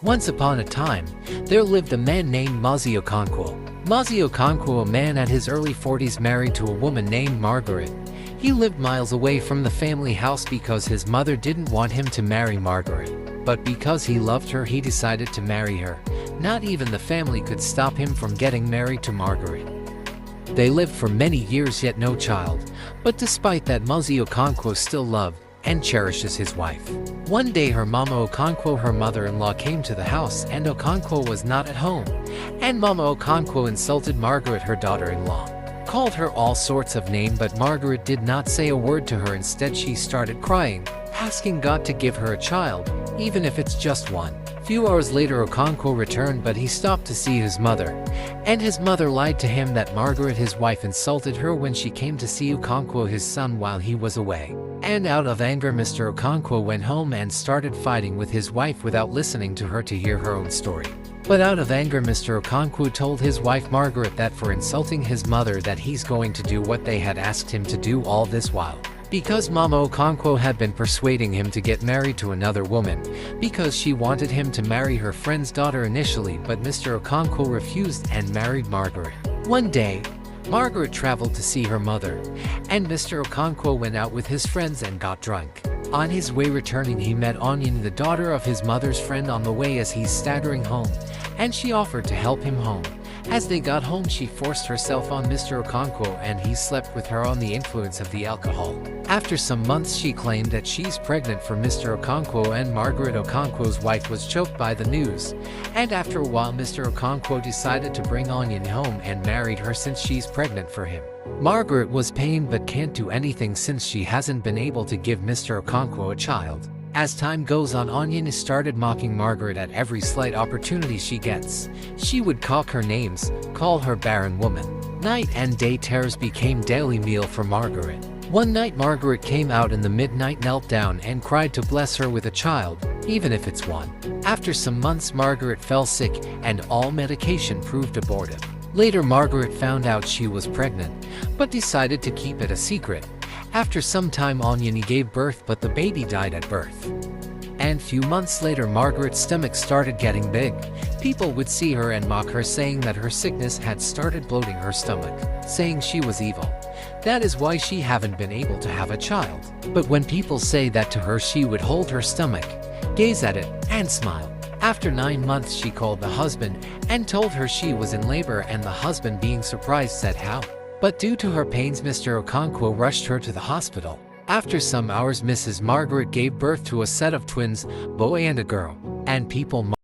Once upon a time, there lived a man named Mazi Okonkwo. Mazi Okonkwo, a man at his early 40s married to a woman named Margaret. He lived miles away from the family house because his mother didn't want him to marry Margaret. But because he loved her, he decided to marry her. Not even the family could stop him from getting married to Margaret. They lived for many years, yet no child. But despite that, Mazi Okonkwo still loved and cherishes his wife. One day her Mama Okonkwo, her mother-in-law, came to the house and Okonkwo was not at home. And Mama Okonkwo insulted Margaret, her daughter-in-law. Called her all sorts of names, but Margaret did not say a word to her. Instead, she started crying, asking God to give her a child, even if it's just one. Few hours later, Okonkwo returned, but he stopped to see his mother. And his mother lied to him that Margaret, his wife, insulted her when she came to see Okonkwo, his son, while he was away. And out of anger, Mr. Okonkwo went home and started fighting with his wife without listening to her to hear her own story. But out of anger, Mr. Okonkwo told his wife Margaret that for insulting his mother that he's going to do what they had asked him to do, all this while because Mama Okonkwo had been persuading him to get married to another woman, because she wanted him to marry her friend's daughter initially, but Mr. Okonkwo refused and married Margaret. One day, Margaret traveled to see her mother, and Mr. Okonkwo went out with his friends and got drunk. On his way returning, he met Onion, the daughter of his mother's friend, on the way as he's staggering home, and she offered to help him home. As they got home, she forced herself on Mr. Okonkwo and he slept with her on the influence of the alcohol. After some months, she claimed that she's pregnant for Mr. Okonkwo, and Margaret, Okonkwo's wife, was choked by the news. And after a while, Mr. Okonkwo decided to bring Onion home and married her since she's pregnant for him. Margaret was pained but can't do anything since she hasn't been able to give Mr. Okonkwo a child. As time goes on, Onion started mocking Margaret at every slight opportunity she gets. She would call her names, call her barren woman. Night and day terrors became daily meal for Margaret. One night, Margaret came out in the midnight, knelt down and cried to bless her with a child, even if it's one. After some months, Margaret fell sick and all medication proved abortive. Later, Margaret found out she was pregnant, but decided to keep it a secret. After some time, Onion gave birth, but the baby died at birth. And few months later, Margaret's stomach started getting big. People would see her and mock her, saying that her sickness had started bloating her stomach, saying she was evil. That is why she haven't been able to have a child. But when people say that to her, she would hold her stomach, gaze at it, and smile. After 9 months, she called the husband and told her she was in labor, and the husband, being surprised, said how. But due to her pains, Mr. Okonkwo rushed her to the hospital. After some hours, Mrs. Margaret gave birth to a set of twins, boy and a girl, and people